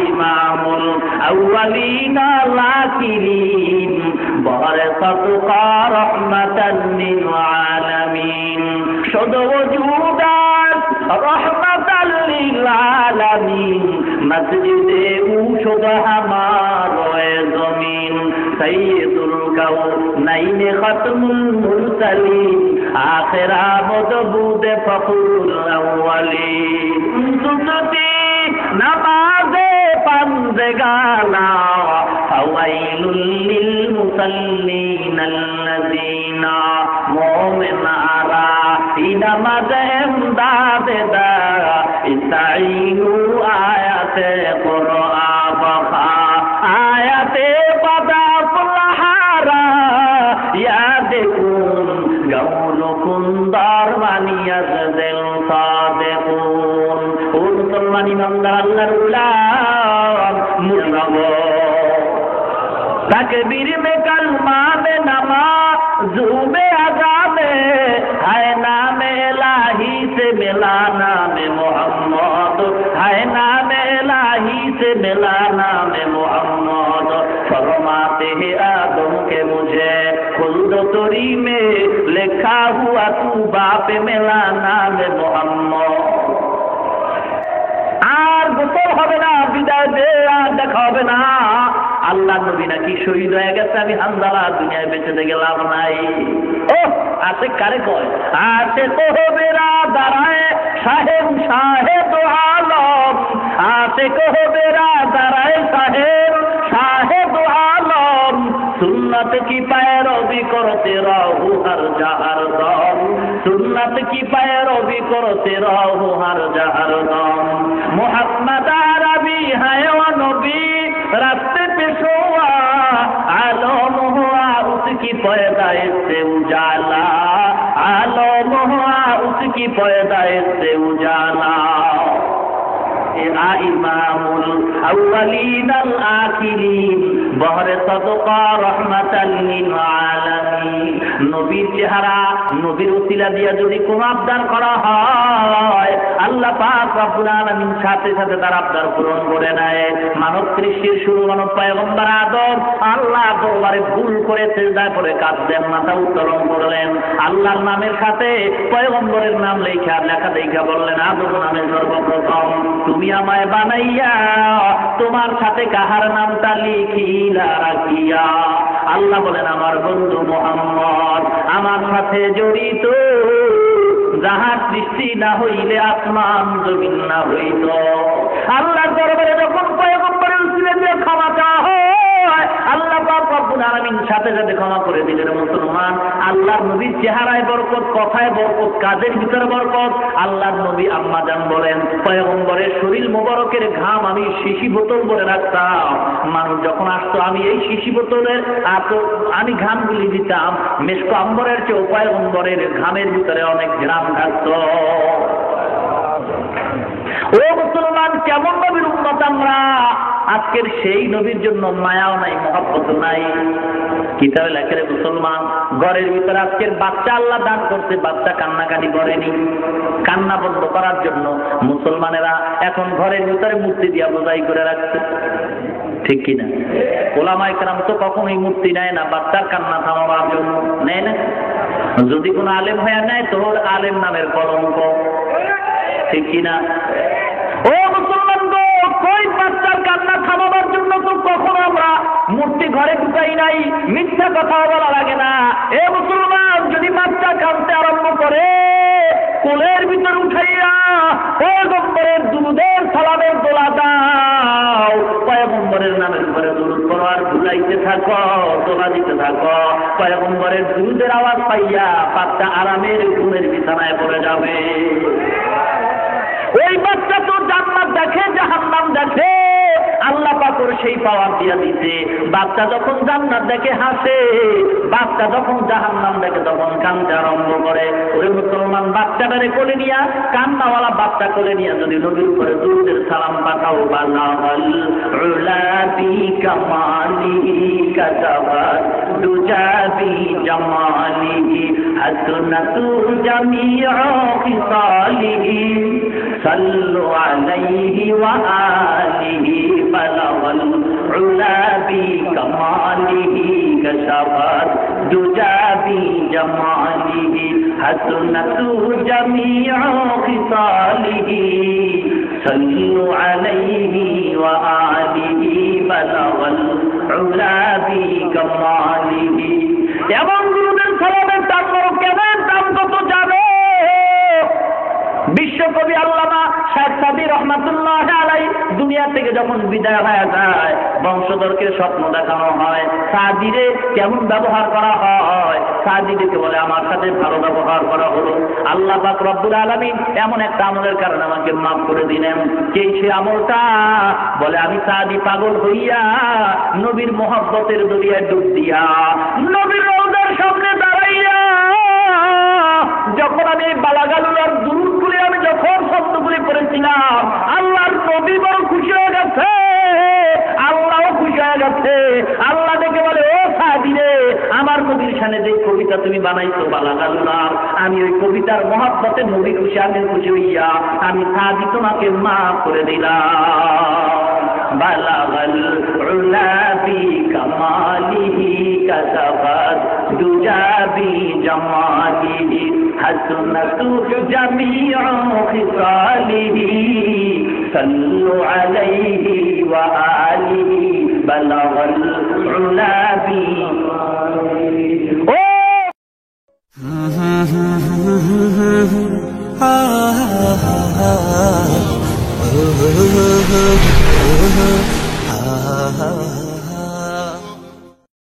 ইমামুল আউয়ালিনা লাকিরিন বারাকাতুকা রাহমাতাল লিল আলামিন শুধু ওজুদাত রাহমাতাল লিল আলামিন মসজিদে উশুদ হামারে জমিন সাইয়্যিদুল কাউনাইন খাতমুল মুরসালিন আখির আমদ ফখরুল আউয়ালিন সুন্নতি নামাজে পান্দেগানা ফাওয়াইলুল লিল মুসাল্লিন আল্লাযিনা মুমিনারা ইনামাজে ইমদাদে দা ইস্তাঈনু আয়াতে কুরআন বাখা আয়াতে বাদাফুলহারা ইয়াদকুন গাউলুকুন দারমানিয়াত দিল সাদেকুন ও মুসলমান ইমানদার আল্লাহর উলাম মুসলমান तकबीर में कलमा में नमाज़ में अज़ान है नाम इलाही से मिला नाम मोहम्मद है नाम इलाही से मिला नाम मोहम्मद फरमाते हैं आदम के मुझे खुल्द तोरी में लिखा हुआ तू बाप मिला नाम मोहम्मद আর গোসল হবে না বিদায় দে আর দেখা হবে না আল্লাহ নবী নাকি শহীদ হয়ে গেছে আমি হানজালা দুনিয়ায় বেঁচে থেকে লাভ নাই ও আছে কারে কয় আছে কোহবেরা দাঁড়ায় সাহেব শাহেদ আলম আছে কোহবেরা দাঁড়ায় সাহেব শাহেদ আলম সুন্নত की पैरवी करते रहो हर जहर दम सुन्नत की पैरवी करते रहो हर जहर दम मोहम्मद अरबी है वो नबी रास्ते पे सोआ आलम हुआ उसकी पैदाइश से उजाला आलम हुआ उसकी पैदाइश से उजाला ইমামুল আউয়ালিন আল আখিরিন বহরে সাদকা রাহমাতাল লিল আলামিন নবীর চেহারা নবীর উসিলা দিয়া যদি কোনো আবদার করা হয় আল্লাহ পাক রব্বুল আলামিন সাথে সাথে তার আবদার পূরণ করে নেয় মানব সৃষ্টির শুরু মানব পয়গম্বর আদম আল্লাহ দরবারে ভুল করে সিজদা করে কাঁদলেন মাথা উত্তোলন করলেন আল্লাহর নামের সাথে পয়গম্বরের নাম লেখা দেখা বললেন আদম নামে সর্বপ্রথম তুমি আমায় বানাইয়া তোমার সাথে কাহার নামটা লিখিলা রাখিয়া আল্লাহ বলেন আমার বন্ধু মুহাম্মদ আমার সাথে জড়িত যাহা সৃষ্টি না হইলে আসমান জমিন না হইত আল্লাহর দরবারে যখন পয়গম্বরের উসিলা দিয়ে ক্ষমা চাওয়া হয় আল্লাহ পাক রব্বুল আলামিন সাথে সাথে ক্ষমা করে দিলেন মুসলমান আল্লাহর নবীর চেহারায় বরকত কথায় বরকত কাজের ভিতরে বরকত আল্লাহর নবী আম্মা জান বলেন পয়গম্বরের শরীর মোবারকের ঘাম আমি শিশি বোতল ভরে রাখতাম মানুষ যখন আসতো আমি এই শিশি বোতলের আমি ঘামগুলি দিতাম মেশক আম্বরের চেয়ে পয়গম্বরের ঘামের ভিতরে অনেক ঘাম থাকতো ও মুসলমান কেমন নবীর উম্মত আমরা আজকের সেই নবীর জন্য মায়াও নাই মহব্বত নাই কিতাবে লেখে মুসলমান ঘরের ভিতরে আজকের বাচ্চা আল্লাহ দান করতে বাচ্চা কান্নাকাটি করেনি কান্না বন্ধ করার জন্য মুসলমানেরা এখন ঘরের ভিতরে মূর্তি দিয়া বোঝাই করে রাখছে ঠিক কিনা ওলামায়ে কেরাম তো কখনোই মূর্তি নেয় না বাচ্চার কান্না থামাবার জন্য নেয় না যদি কোনো আলেম হয়ে নেয় তোর আলেম নামের কলঙ্ক ঠিক কিনা ও মুসলমান গো কই বাচ্চার কান্না থামাবার জন্য তো কখনো আমরা মূর্তি ঘরে ঢুকাই নাই মিথ্যা কথা বলা লাগে না এ মুসলমান যদি বাচ্চা কাঁদতে আরম্ভ করে কোলের ভিতর উঠাইয়া পয়গম্বরের দুরুদের সালামের দোলা দাও পয়গম্বরের নামের উপরে দুরুদ পড়ো আর ভুলাইতে থাকো দোলা দিতে থাকো পয়গম্বরের দুরুদের আওয়াজ পাইয়া বাচ্চা আরামের ঘুমের বিছানায় পড়ে যাবে ওই বাচ্চা তো জান্নাত দেখে জাহান্নাম দেখে আল্লাহ পাক ওর সেই পাওয়ার দিয়া দিতে বাচ্চা যখন জান্নাত দেখে হাসে বাচ্চা যখন জাহান্নাম দেখে তখন কাঁদতে আরম্ভ করে ওই মুসলমান বাচ্চাটারে কোলে নিয়া কান্নাওয়ালা বাচ্চা কোলে নিয়া যদি নবীর উপরে দুরূদের সালাম পাঠাও বালাগাল উলাবি কামালিহি কাতাবাত দুজাবি জামালিহি হাসনাতু জামিউ খিসালিহি সাল্লু আলাইহি ওয়া আলিহি كشفت دجى بجماله حسنت جميع خصاله صلوا عليه وآله بلغ العلا بكماله এবং গুরুদের সালামের দাম করো কেমন দাম কত জানো বিশ্বকবি আল্লামা শেখ সাদি রহমাতুল্লাহ আলাইহি দুনিয়া থেকে যখন বিদায় হয়ে যায় বংশধরকে স্বপ্ন দেখানো হয় সাদিরে কেমন ব্যবহার করা হয় সাদিকে বলে আমার সাথে ভালো ব্যবহার করা হলো আল্লাহ পাক রব্বুল আলামিন এমন একটা আমলের কারণে আমাকে মাফ করে দিলেন যেই সে আমলটা বলে আমি সাদি পাগল হইয়া নবীর মহব্বতের দরিয়ায় ডুব দিয়া নবীর রওজার সামনে দাঁড়াইয়া যখন আমি বালাগালুর দূর করে আমি যখন শব্দগুলি করেছিলাম আল্লাহর নবী বড় খুশি হয়ে গেছে আল্লাহও খুশি হয়ে গেছে আল্লাহ দেখে বলে ও সাদি রে আমার নবীর সামনে যে কবিতা তুমি বানাইছো বালাগালুর আমি ওই কবিতার মহব্বতে নবী খুশি আমি খুশি হইয়া আমি সাদি তোমাকে মাফ করে দিলাম বালাগাল উলা বি কামালিহি কাসাবাত দুজা বি জামালিহি حسنت جميع خصاله صلوا عليه وآله بلغ العلا